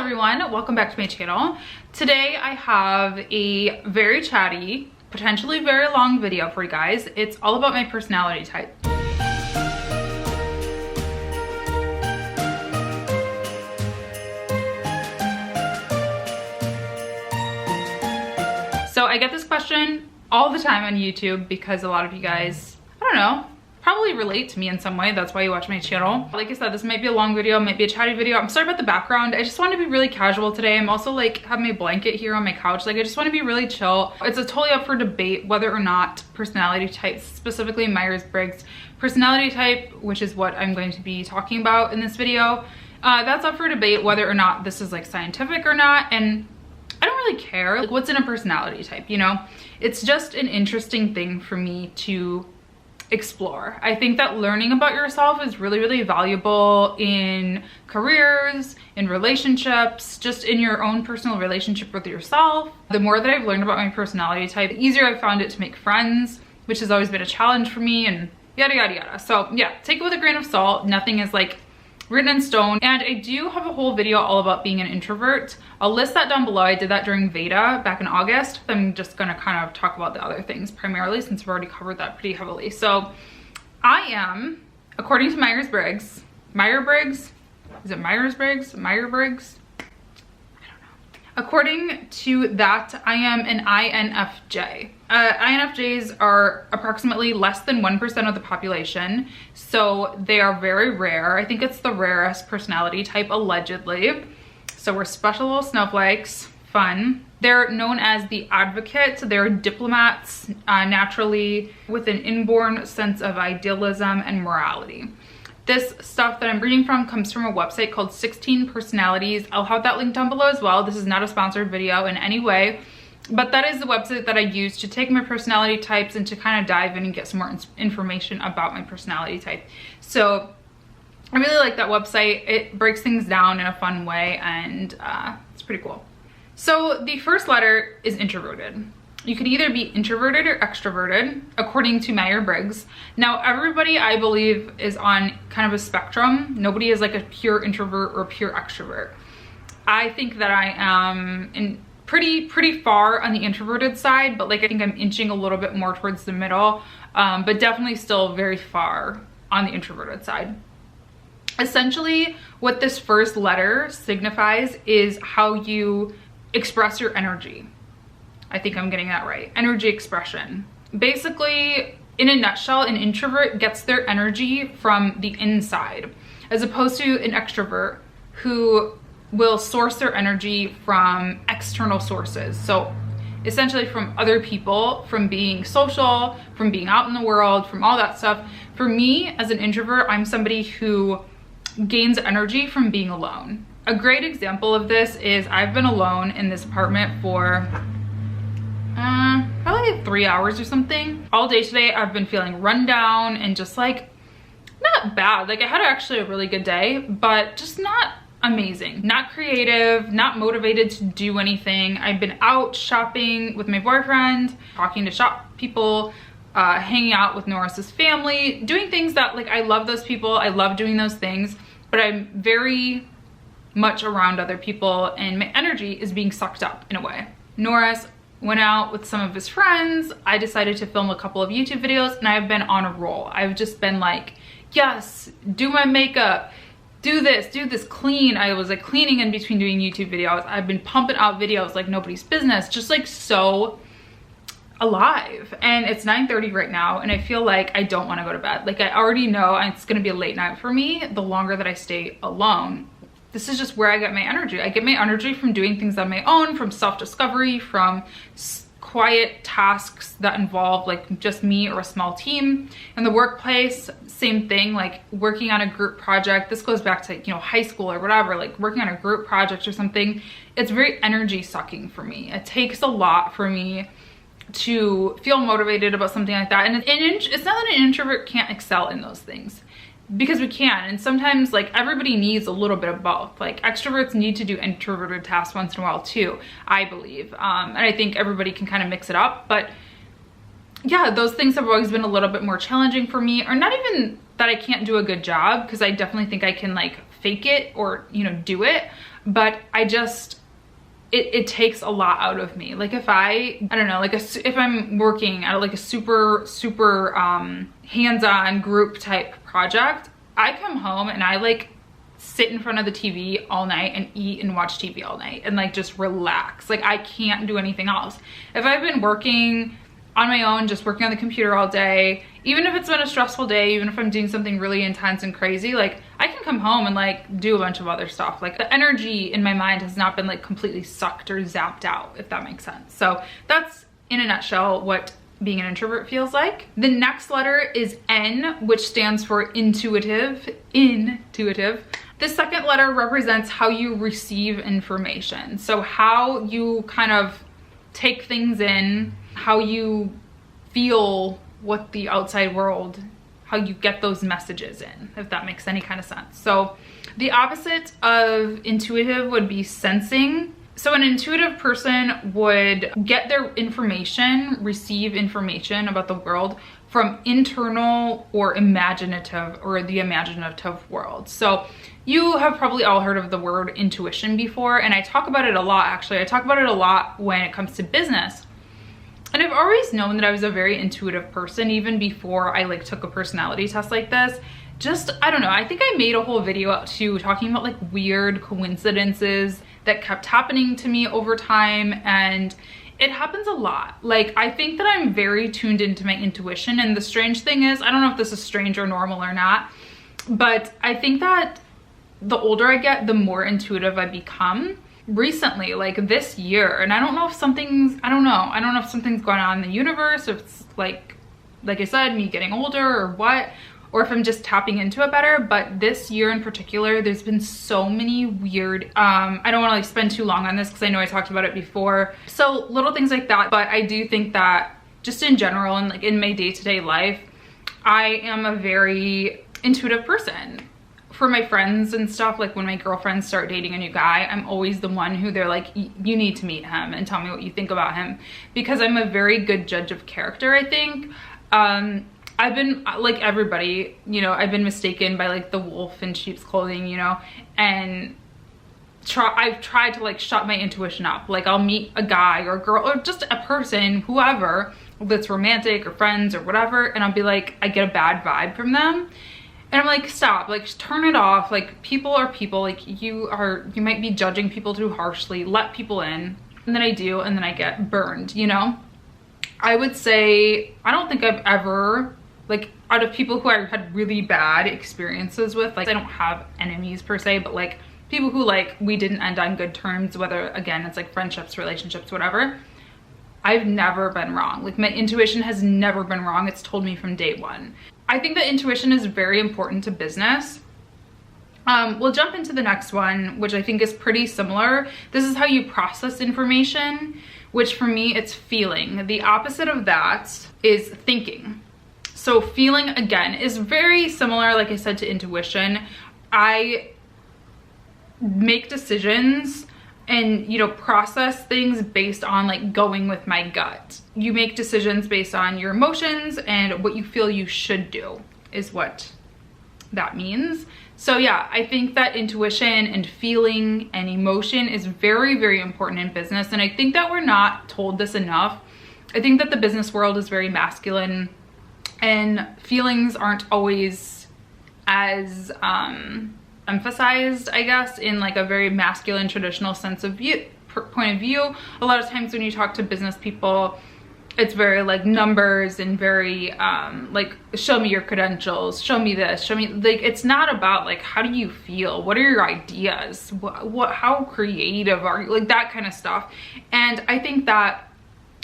everyone, welcome back to my channel. Today I have a very chatty, potentially very long video for you guys. It's all about my personality type. So I get this question all the time on YouTube because a lot of you guys, I don't know, probably relate to me in some way. That's why you watch my channel. Like I said, this might be a long video, might be a chatty video. I'm sorry about the background. I just want to be really casual today. I'm also like having my blanket here on my couch. Like I just want to be really chill. It's a totally up for debate whether or not personality types, specifically Myers-Briggs personality type, which is what I'm going to be talking about in this video. That's up for debate whether or not this is like scientific or not. And I don't really care. Like what's in a personality type, you know? It's just an interesting thing for me to explore. I think that learning about yourself is really, really valuable in careers, in relationships, just in your own personal relationship with yourself. The more that I've learned about my personality type, the easier I've found it to make friends, which has always been a challenge for me, and yada, yada, yada. So yeah, take it with a grain of salt. Nothing is like written in stone. And I do have a whole video all about being an introvert. I'll list that down below. I did that during Veda back in August. I'm just gonna kind of talk about the other things primarily since we've already covered that pretty heavily. So I am, according to Myers-Briggs, Myers-Briggs? Is it Myers-Briggs? Myers-Briggs? I don't know. According to that, I am an INFJ. INFJs are approximately less than 1% of the population, so they are very rare. I think it's the rarest personality type, allegedly. So we're special little snowflakes, fun. They're known as the advocate. They're diplomats, naturally, with an inborn sense of idealism and morality. This stuff that I'm reading from comes from a website called 16 Personalities. I'll have that link down below as well. This is not a sponsored video in any way, but that is the website that I use to take my personality types and to kind of dive in and get some more information about my personality type. So I really like that website. It breaks things down in a fun way, and it's pretty cool. So the first letter is introverted. You could either be introverted or extroverted, according to Myers-Briggs. Now, everybody, I believe, is on kind of a spectrum. Nobody is like a pure introvert or pure extrovert. I think that I am pretty far on the introverted side, but like I think I'm inching a little bit more towards the middle, but definitely still very far on the introverted side. Essentially, what this first letter signifies is how you express your energy. I think I'm getting that right. Energy expression. Basically, in a nutshell, an introvert gets their energy from the inside, as opposed to an extrovert who will source their energy from external sources. So essentially from other people, from being social, from being out in the world, from all that stuff. For me, as an introvert, I'm somebody who gains energy from being alone. A great example of this is I've been alone in this apartment for probably like 3 hours or something. All day today, I've been feeling run down and just like, not bad. Like I had actually a really good day, but just not amazing, not creative, not motivated to do anything. I've been out shopping with my boyfriend, talking to shop people, hanging out with Norris's family, doing things that like I love those people, I love doing those things, but I'm very much around other people and my energy is being sucked up in a way. Norris went out with some of his friends. I decided to film a couple of YouTube videos and I've been on a roll. I've just been like, yes, do my makeup, do this, clean. I was like cleaning in between doing YouTube videos. I've been pumping out videos like nobody's business, just like so alive. And it's 9:30 right now and I feel like I don't want to go to bed. Like I already know it's gonna be a late night for me the longer that I stay alone. This is just where I get my energy. I get my energy from doing things on my own, from self-discovery, from quiet tasks that involve like just me or a small team. In the workplace, same thing, like working on a group project. This goes back to, you know, high school or whatever, like working on a group project or something. It's very energy sucking for me. It takes a lot for me to feel motivated about something like that. And it's not that an introvert can't excel in those things, because we can. And sometimes like everybody needs a little bit of both. Like extroverts need to do introverted tasks once in a while too, I believe. And I think everybody can kind of mix it up. But yeah, those things have always been a little bit more challenging for me, or not even that I can't do a good job, because I definitely think I can like fake it or, you know, do it. but it takes a lot out of me. Like if I don't know, like if I'm working at like a super hands-on group type project, I come home and I like sit in front of the TV all night and eat and watch TV all night and like just relax. Like I can't do anything else. If I've been working on my own, just working on the computer all day, even if it's been a stressful day, even if I'm doing something really intense and crazy, like I can come home and like do a bunch of other stuff. Like the energy in my mind has not been like completely sucked or zapped out, if that makes sense. So that's in a nutshell what being an introvert feels like. The next letter is N, which stands for intuitive. The second letter represents how you receive information. So how you kind of take things in, how you feel what the outside world, how you get those messages in, if that makes any kind of sense. So the opposite of intuitive would be sensing. So an intuitive person would get their information, receive information about the world from internal or imaginative, or the imaginative world. So you have probably all heard of the word intuition before, and I talk about it a lot actually. I talk about it a lot when it comes to business. And I've always known that I was a very intuitive person even before I like took a personality test like this. Just, I don't know, I think I made a whole video too talking about like weird coincidences that kept happening to me over time, and it happens a lot. Like I think that I'm very tuned into my intuition, and the strange thing is, I don't know if this is strange or normal or not, but I think that the older I get, the more intuitive I become. Recently, like this year, and I don't know if something's going on in the universe, if it's like I said, me getting older or what, or if I'm just tapping into it better. But this year in particular, there's been so many weird, I don't want to like spend too long on this because I know I talked about it before. So little things like that, but I do think that just in general and like in my day-to-day life, I am a very intuitive person. For my friends and stuff, like when my girlfriends start dating a new guy, I'm always the one who they're like, you need to meet him and tell me what you think about him, because I'm a very good judge of character, I think. I've been, like everybody, you know, I've been mistaken by like the wolf in sheep's clothing, you know, and I've tried to like shut my intuition up. Like I'll meet a guy or a girl or just a person, whoever, that's romantic or friends or whatever, and I'll be like, I get a bad vibe from them. And I'm like, stop, like turn it off. Like people are people, like you might be judging people too harshly, let people in. And then I do, and then I get burned, you know? I would say, I don't think I've ever, like out of people who I had really bad experiences with, like I don't have enemies per se, but like people who like, we didn't end on good terms, whether again, it's like friendships, relationships, whatever. I've never been wrong. Like my intuition has never been wrong. It's told me from day one. I think that intuition is very important to business. We'll jump into the next one, which I think is pretty similar. This is how you process information, which for me, it's feeling. The opposite of that is thinking. So feeling, again, is very similar, like I said, to intuition. I make decisions and, you know, process things based on like going with my gut. You make decisions based on your emotions and what you feel you should do is what that means. So yeah, I think that intuition and feeling and emotion is very, very important in business. And I think that we're not told this enough. I think that the business world is very masculine and feelings aren't always as, emphasized, I guess, in like a very masculine traditional sense of view, point of view. A lot of times when you talk to business people, it's very like numbers and very like show me your credentials, show me this, show me, like it's not about like how do you feel, what are your ideas, what how creative are you, like that kind of stuff. And I think that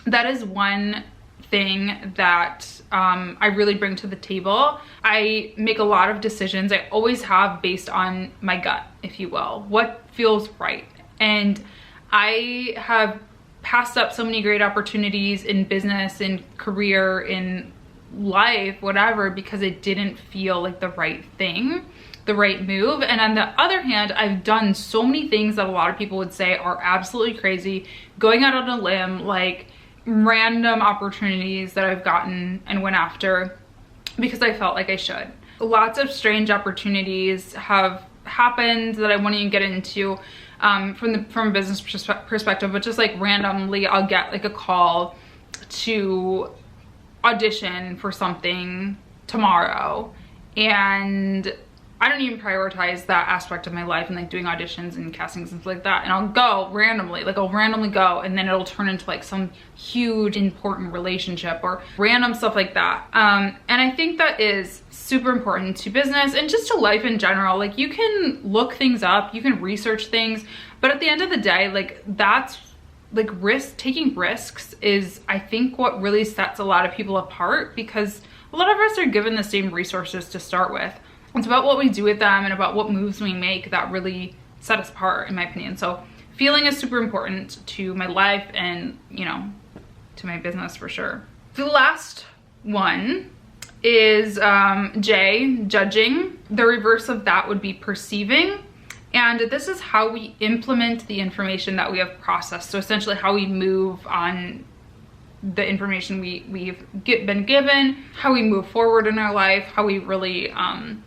that is one thing that I really bring to the table. I make a lot of decisions, I always have, based on my gut, if you will, what feels right. And I have passed up so many great opportunities in business, in career, in life, whatever, because it didn't feel like the right thing, the right move. And on the other hand, I've done so many things that a lot of people would say are absolutely crazy, going out on a limb, like random opportunities that I've gotten and went after because I felt like I should. Lots of strange opportunities have happened that I won't even get into. from a business perspective, but just like randomly I'll get like a call to audition for something tomorrow, and I don't even prioritize that aspect of my life and like doing auditions and castings and stuff like that, and I'll go randomly, like I'll randomly go, and then it'll turn into like some huge important relationship or random stuff like that. And I think that is super important to business and just to life in general. Like you can look things up, you can research things, but at the end of the day, like that's like taking risks is, I think, what really sets a lot of people apart, because a lot of us are given the same resources to start with. It's about what we do with them and about what moves we make that really set us apart, in my opinion. So feeling is super important to my life and, you know, to my business for sure. The last one is J, judging. The reverse of that would be perceiving. And this is how we implement the information that we have processed. So essentially how we move on the information we've been given, how we move forward in our life, how we really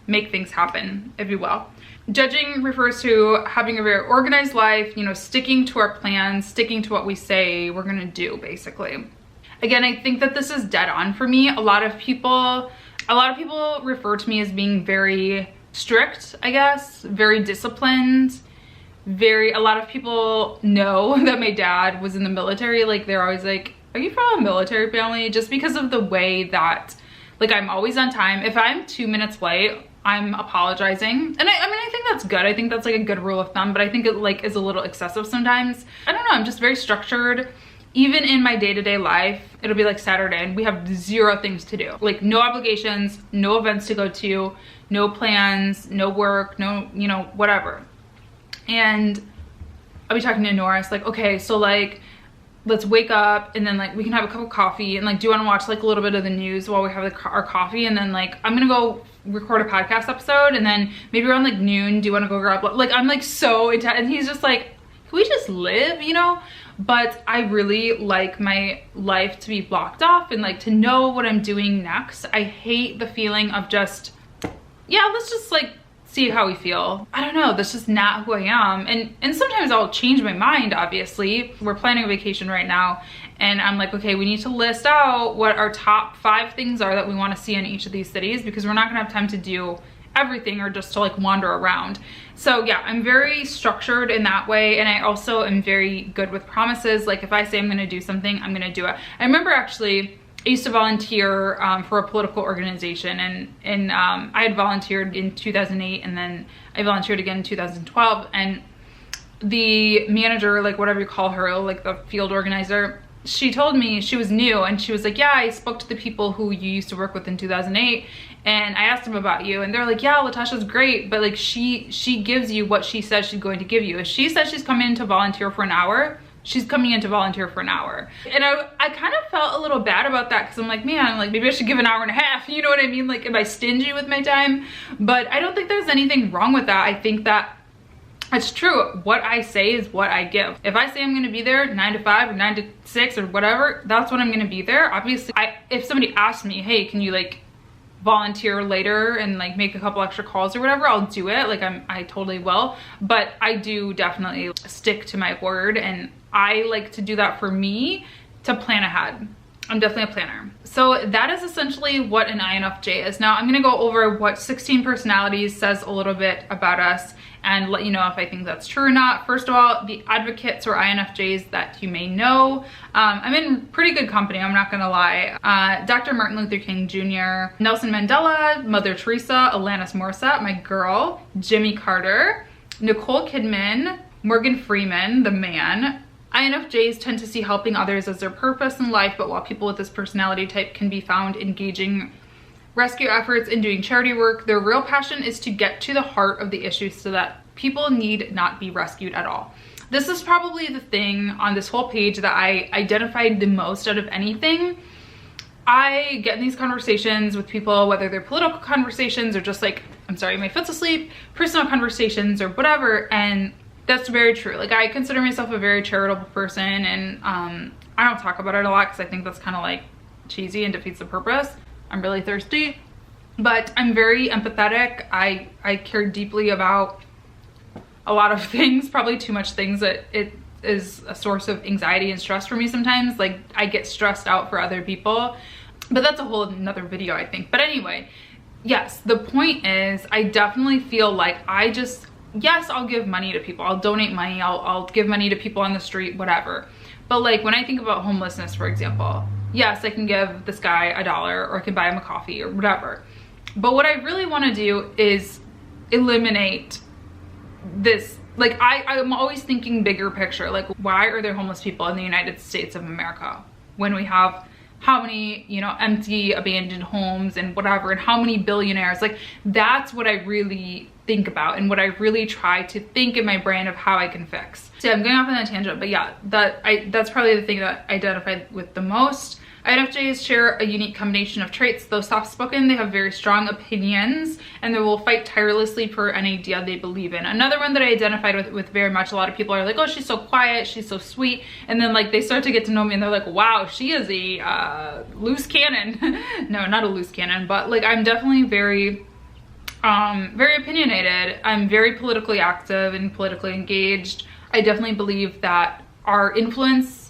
make things happen, if you will. Judging refers to having a very organized life, you know, sticking to our plans, sticking to what we say we're gonna do, basically. Again, I think that this is dead on for me. A lot of people refer to me as being very strict, I guess, very disciplined, a lot of people know that my dad was in the military. Like they're always like, are you from a military family? Just because of the way that, like, I'm always on time. If I'm 2 minutes late, I'm apologizing. And I mean, I think that's good. I think that's like a good rule of thumb, but I think it like is a little excessive sometimes. I don't know, I'm just very structured. Even in my day-to-day life, it'll be like Saturday and we have 0 things to do. Like no obligations, no events to go to, no plans, no work, no, you know, whatever. And I'll be talking to Norris like, okay, so like, let's wake up and then like we can have a cup of coffee and like, do you want to watch like a little bit of the news while we have our coffee? And then like, I'm gonna go record a podcast episode, and then maybe around like noon, do you want to go grab, like I'm like so intense. And he's just like, can we just live, you know? But I really like my life to be blocked off and like to know what I'm doing next. I hate the feeling of just, yeah, let's just like see how we feel. I don't know, that's just not who I am. And sometimes I'll change my mind, obviously. We're planning a vacation right now and I'm like, okay, we need to list out what our top 5 things are that we want to see in each of these cities, because we're not gonna have time to do everything or just to like wander around. So yeah, I'm very structured in that way, and I also am very good with promises. Like if I say I'm gonna do something, I'm gonna do it. I remember actually I used to volunteer for a political organization, and I had volunteered in 2008, and then I volunteered again in 2012, and the manager, like whatever you call her, like the field organizer, she told me, she was new, and she was like, yeah, I spoke to the people who you used to work with in 2008, and I asked them about you, and they're like, yeah, Latasha's great, but like she gives you what she says she's going to give you. If she says she's coming in to volunteer for an hour, she's coming in to volunteer for an hour. And I kind of felt a little bad about that, because I'm like, man, like maybe I should give an hour and a half, you know what I mean? Like, am I stingy with my time? But I don't think there's anything wrong with that. I think that it's true. What I say is what I give. If I say I'm gonna be there 9 to 5 or 9 to 6 or whatever, that's when I'm gonna be there. Obviously, if somebody asks me, hey, can you like volunteer later and like make a couple extra calls or whatever, I'll do it. Like I totally will. But I do definitely stick to my word, and I like to do that for me to plan ahead. I'm definitely a planner. So that is essentially what an INFJ is. Now I'm gonna go over what 16 personalities says a little bit about us and let you know if I think that's true or not. First of all, the advocates or INFJs that you may know. I'm in pretty good company, I'm not gonna lie. Dr. Martin Luther King Jr., Nelson Mandela, Mother Teresa, Alanis Morissette, my girl, Jimmy Carter, Nicole Kidman, Morgan Freeman, the man. INFJs tend to see helping others as their purpose in life, but while people with this personality type can be found engaging rescue efforts and doing charity work, their real passion is to get to the heart of the issue so that people need not be rescued at all. This is probably the thing on this whole page that I identified the most out of anything. I get in these conversations with people, whether they're political conversations or just like, I'm sorry, my foot's asleep, personal conversations or whatever, and that's very true. Like, I consider myself a very charitable person, and I don't talk about it a lot because I think that's kind of like cheesy and defeats the purpose. I'm really thirsty, but I'm very empathetic. I care deeply about a lot of things, probably too much things, that it is a source of anxiety and stress for me sometimes. Like, I get stressed out for other people, but that's a whole another video, I think. But anyway, yes, the point is, I definitely feel like yes, I'll give money to people, I'll donate money, I'll give money to people on the street, whatever. But like, when I think about homelessness, for example, yes, I can give this guy $1, or I can buy him a coffee or whatever. But what I really want to do is eliminate this. Like, I'm always thinking bigger picture. Like, why are there homeless people in the United States of America when we have how many, you know, empty, abandoned homes and whatever, and how many billionaires? Like, that's what I really think about, and what I really try to think in my brain of how I can fix. So I'm going off on that tangent, but yeah, that's probably the thing that I identified with the most. INFJs share a unique combination of traits. Though soft-spoken, they have very strong opinions, and they will fight tirelessly for any idea they believe in. Another one that I identified with very much, a lot of people are like, oh, she's so quiet, she's so sweet, and then like they start to get to know me and they're like, wow, she is a loose cannon. No, not a loose cannon, but like, I'm definitely very opinionated. I'm very politically active and politically engaged. I definitely believe that our influence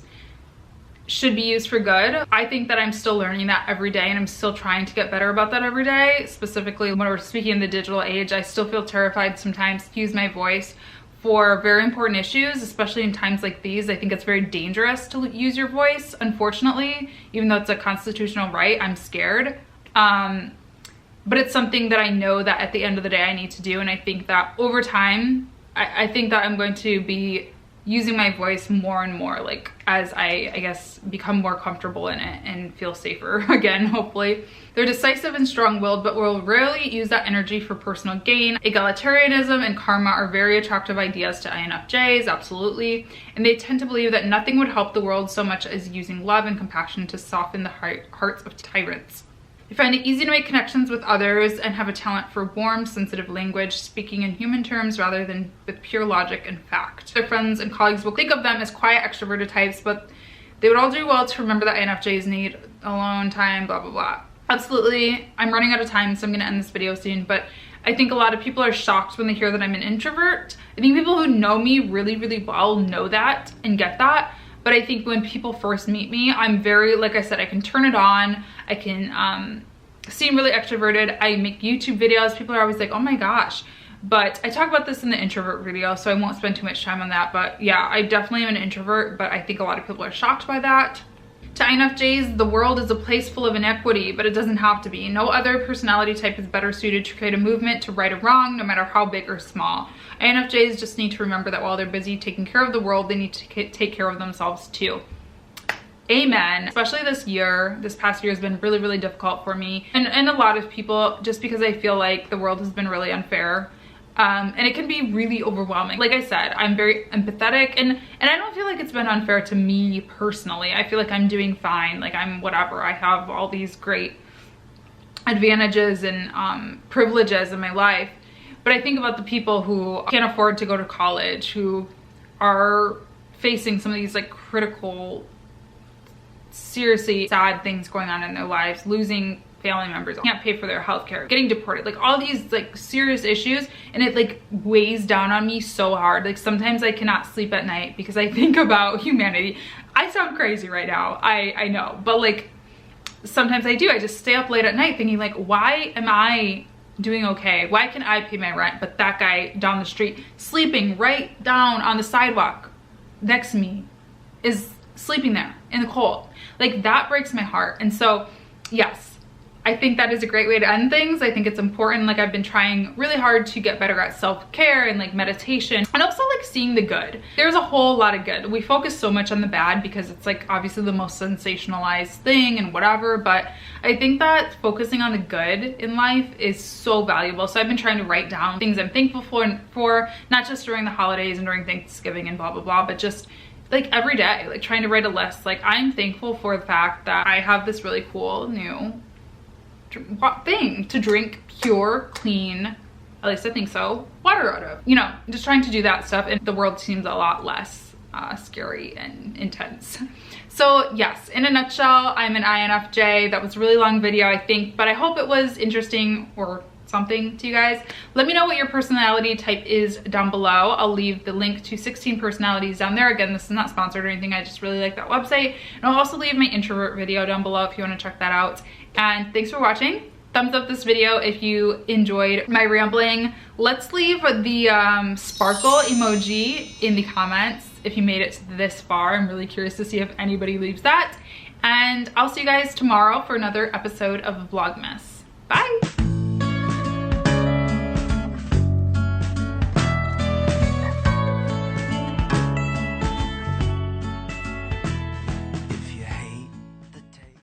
should be used for good. I think that I'm still learning that every day, and I'm still trying to get better about that every day. Specifically, when we're speaking in the digital age, I still feel terrified sometimes to use my voice for very important issues, especially in times like these. I think it's very dangerous to use your voice, unfortunately, even though it's a constitutional right. I'm scared. But it's something that I know that at the end of the day I need to do, and I think that over time, I think that I'm going to be using my voice more and more, like, as I guess become more comfortable in it and feel safer again, hopefully. They're decisive and strong-willed, but will rarely use that energy for personal gain. Egalitarianism and karma are very attractive ideas to INFJs, absolutely. And they tend to believe that nothing would help the world so much as using love and compassion to soften the hearts of tyrants. They find it easy to make connections with others and have a talent for warm, sensitive language, speaking in human terms rather than with pure logic and fact. Their friends and colleagues will think of them as quiet, extroverted types, but they would all do well to remember that INFJs need alone time, blah, blah, blah. Absolutely. I'm running out of time, so I'm going to end this video soon, but I think a lot of people are shocked when they hear that I'm an introvert. I think people who know me really, really well know that and get that. But I think when people first meet me, I'm very, like I said, I can turn it on. I can seem really extroverted. I make YouTube videos. People are always like, oh my gosh. But I talk about this in the introvert video, so I won't spend too much time on that. But yeah, I definitely am an introvert, but I think a lot of people are shocked by that. To INFJs, the world is a place full of inequity, but it doesn't have to be. No other personality type is better suited to create a movement to right a wrong, no matter how big or small. INFJs just need to remember that while they're busy taking care of the world, they need to take care of themselves too. Amen. Especially this year, this past year has been really, really difficult for me and a lot of people, just because I feel like the world has been really unfair. And it can be really overwhelming. Like I said, I'm very empathetic, and I don't feel like it's been unfair to me personally. I feel like I'm doing fine. Like, I'm whatever. I have all these great advantages and privileges in my life. But I think about the people who can't afford to go to college, who are facing some of these like critical, seriously sad things going on in their lives, losing family members, can't pay for their healthcare, getting deported, like all these like serious issues, and it like weighs down on me so hard. Like sometimes I cannot sleep at night because I think about humanity. I sound crazy right now, I know, but like sometimes I do. I just stay up late at night thinking like, why am I doing okay? Why can I pay my rent, but that guy down the street sleeping right down on the sidewalk next to me is sleeping there in the cold? Like that breaks my heart. And so yes, I think that is a great way to end things. I think it's important. Like I've been trying really hard to get better at self-care and like meditation, and also like seeing the good. There's a whole lot of good. We focus so much on the bad because it's like obviously the most sensationalized thing and whatever, but I think that focusing on the good in life is so valuable. So I've been trying to write down things I'm thankful for, not just during the holidays and during Thanksgiving and blah, blah, blah, but just like every day, like trying to write a list. Like I'm thankful for the fact that I have this really cool new thing to drink pure, clean, at least I think so, water out of. You know, just trying to do that stuff, and the world seems a lot less scary and intense. So yes, in a nutshell, I'm an INFJ. That was a really long video, I think, but I hope it was interesting or something to you guys. Let me know what your personality type is down below. I'll leave the link to 16 personalities down there. Again, this is not sponsored or anything. I just really like that website. And I'll also leave my introvert video down below if you want to check that out. And thanks for watching. Thumbs up this video if you enjoyed my rambling. Let's leave the sparkle emoji in the comments if you made it this far. I'm really curious to see if anybody leaves that. And I'll see you guys tomorrow for another episode of Vlogmas. Bye!